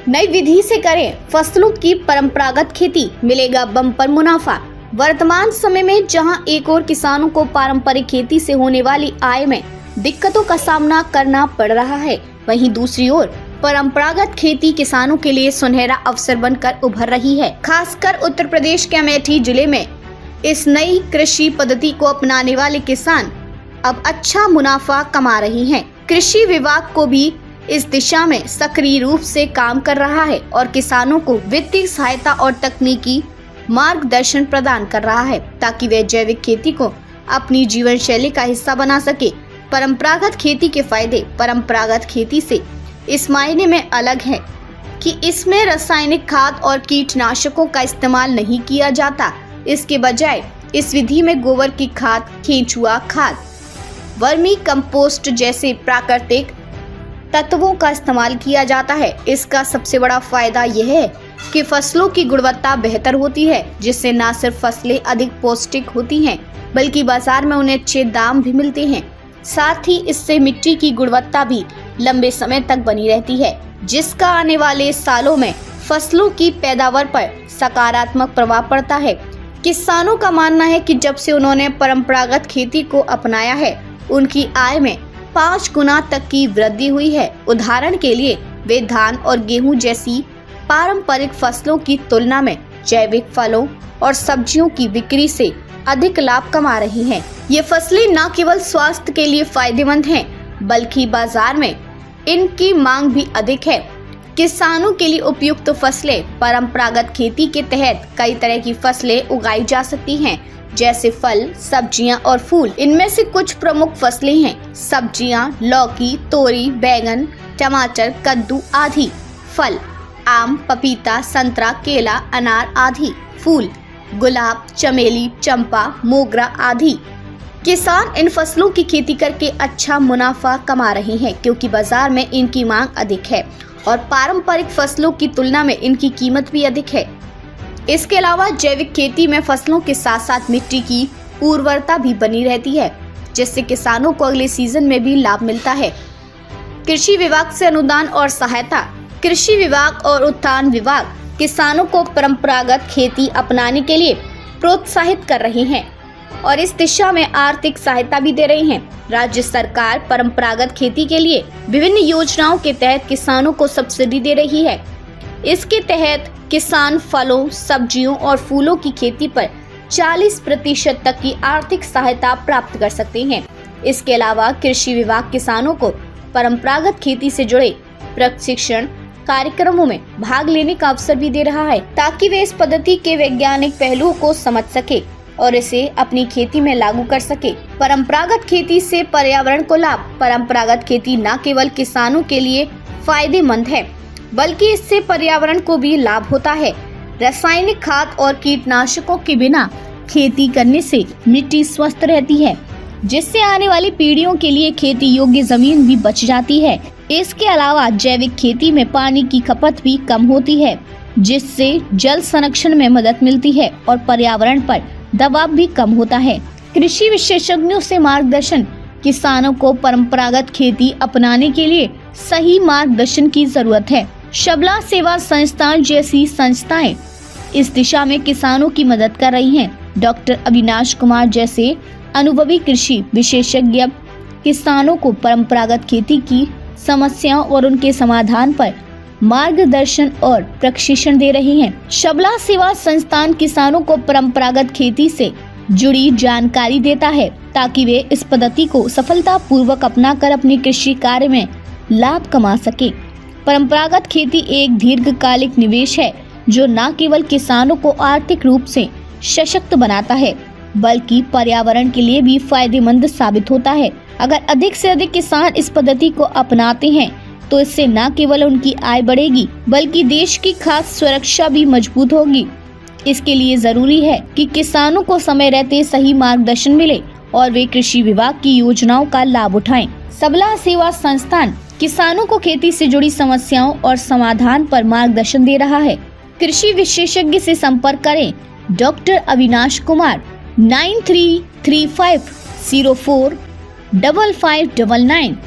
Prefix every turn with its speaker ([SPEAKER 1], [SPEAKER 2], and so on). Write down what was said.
[SPEAKER 1] नई विधि से करें फसलों की परंपरागत खेती, मिलेगा बम्पर मुनाफा। वर्तमान समय में जहां एक और किसानों को पारंपरिक खेती से होने वाली आय में दिक्कतों का सामना करना पड़ रहा है, वहीं दूसरी ओर परंपरागत खेती किसानों के लिए सुनहरा अवसर बनकर उभर रही है। खासकर उत्तर प्रदेश के अमेठी जिले में इस नई कृषि पद्धति को अपनाने वाले किसान अब अच्छा मुनाफा कमा रहे हैं। कृषि विभाग को भी इस दिशा में सक्रिय रूप से काम कर रहा है और किसानों को वित्तीय सहायता और तकनीकी मार्गदर्शन प्रदान कर रहा है ताकि वे जैविक खेती को अपनी जीवन शैली का हिस्सा बना सके। परंपरागत खेती के फायदे परंपरागत खेती से इस मायने में अलग है कि इसमें रासायनिक खाद और कीटनाशकों का इस्तेमाल नहीं किया जाता। इसके बजाय इस विधि में गोबर की खाद, केंचुआ खाद, वर्मी कंपोस्ट जैसे प्राकृतिक तत्वों का इस्तेमाल किया जाता है। इसका सबसे बड़ा फायदा यह है कि फसलों की गुणवत्ता बेहतर होती है, जिससे न सिर्फ फसलें अधिक पौष्टिक होती हैं, बल्कि बाजार में उन्हें अच्छे दाम भी मिलते हैं। साथ ही इससे मिट्टी की गुणवत्ता भी लंबे समय तक बनी रहती है, जिसका आने वाले सालों में फसलों की पैदावार पर सकारात्मक प्रभाव पड़ता है। किसानों का मानना है कि जब से उन्होंने परंपरागत खेती को अपनाया है, उनकी आय में 5 गुना तक की वृद्धि हुई है। उदाहरण के लिए वे धान और गेहूं जैसी पारंपरिक फसलों की तुलना में जैविक फलों और सब्जियों की बिक्री से अधिक लाभ कमा रही हैं। ये फसलें न केवल स्वास्थ्य के लिए फायदेमंद हैं, बल्कि बाजार में इनकी मांग भी अधिक है। किसानों के लिए उपयुक्त फसलें परंपरागत खेती के तहत कई तरह की फसलें उगाई जा सकती हैं, जैसे फल, सब्जियां और फूल। इनमें से कुछ प्रमुख फसलें हैं सब्जियां, लौकी, तोरी, बैंगन, टमाटर, कद्दू आदि। फल आम, पपीता, संतरा, केला, अनार आदि। फूल गुलाब, चमेली, चंपा, मोगरा आदि। किसान इन फसलों की खेती करके अच्छा मुनाफा कमा रहे हैं क्योंकि बाजार में इनकी मांग अधिक है और पारंपरिक फसलों की तुलना में इनकी कीमत भी अधिक है। इसके अलावा जैविक खेती में फसलों के साथ साथ मिट्टी की उर्वरता भी बनी रहती है, जिससे किसानों को अगले सीजन में भी लाभ मिलता है। कृषि विभाग से अनुदान और सहायता। कृषि विभाग और उद्यान विभाग किसानों को परंपरागत खेती अपनाने के लिए प्रोत्साहित कर रहे हैं और इस दिशा में आर्थिक सहायता भी दे रही हैं। राज्य सरकार परंपरागत खेती के लिए विभिन्न योजनाओं के तहत किसानों को सब्सिडी दे रही है। इसके तहत किसान फलों, सब्जियों और फूलों की खेती पर 40% तक की आर्थिक सहायता प्राप्त कर सकते हैं। इसके अलावा कृषि विभाग किसानों को परंपरागत खेती से जुड़े प्रशिक्षण कार्यक्रमों में भाग लेने का अवसर भी दे रहा है ताकि वे इस पद्धति के वैज्ञानिक पहलुओं को समझ सके और इसे अपनी खेती में लागू कर सके। परंपरागत खेती से पर्यावरण को लाभ। परंपरागत खेती न केवल किसानों के लिए फायदेमंद है, बल्कि इससे पर्यावरण को भी लाभ होता है। रासायनिक खाद और कीटनाशकों के बिना खेती करने से मिट्टी स्वस्थ रहती है, जिससे आने वाली पीढ़ियों के लिए खेती योग्य जमीन भी बच जाती है। इसके अलावा जैविक खेती में पानी की खपत भी कम होती है, जिससे जल संरक्षण में मदद मिलती है और पर्यावरण पर दबाव भी कम होता है। कृषि विशेषज्ञों से मार्गदर्शन। किसानों को परंपरागत खेती अपनाने के लिए सही मार्गदर्शन की जरूरत है। शबला सेवा संस्थान जैसी संस्थाएं इस दिशा में किसानों की मदद कर रही हैं। डॉक्टर अविनाश कुमार जैसे अनुभवी कृषि विशेषज्ञ किसानों को परंपरागत खेती की समस्याओं और उनके समाधान पर मार्गदर्शन और प्रशिक्षण दे रहे हैं। शबला सेवा संस्थान किसानों को परंपरागत खेती से जुड़ी जानकारी देता है ताकि वे इस पद्धति को सफलतापूर्वक अपनाकर अपने कृषि कार्य में लाभ कमा सके। परंपरागत खेती एक दीर्घकालिक निवेश है जो न केवल किसानों को आर्थिक रूप से सशक्त बनाता है, बल्कि पर्यावरण के लिए भी फायदेमंद साबित होता है। अगर अधिक से अधिक किसान इस पद्धति को अपनाते हैं तो इससे न केवल उनकी आय बढ़ेगी, बल्कि देश की खाद्य सुरक्षा भी मजबूत होगी। इसके लिए जरूरी है कि किसानों को समय रहते सही मार्गदर्शन मिले और वे कृषि विभाग की योजनाओं का लाभ उठाएं। सबला सेवा संस्थान किसानों को खेती से जुड़ी समस्याओं और समाधान पर मार्गदर्शन दे रहा है। कृषि विशेषज्ञ से संपर्क करें। डॉक्टर अविनाश कुमार 9335045599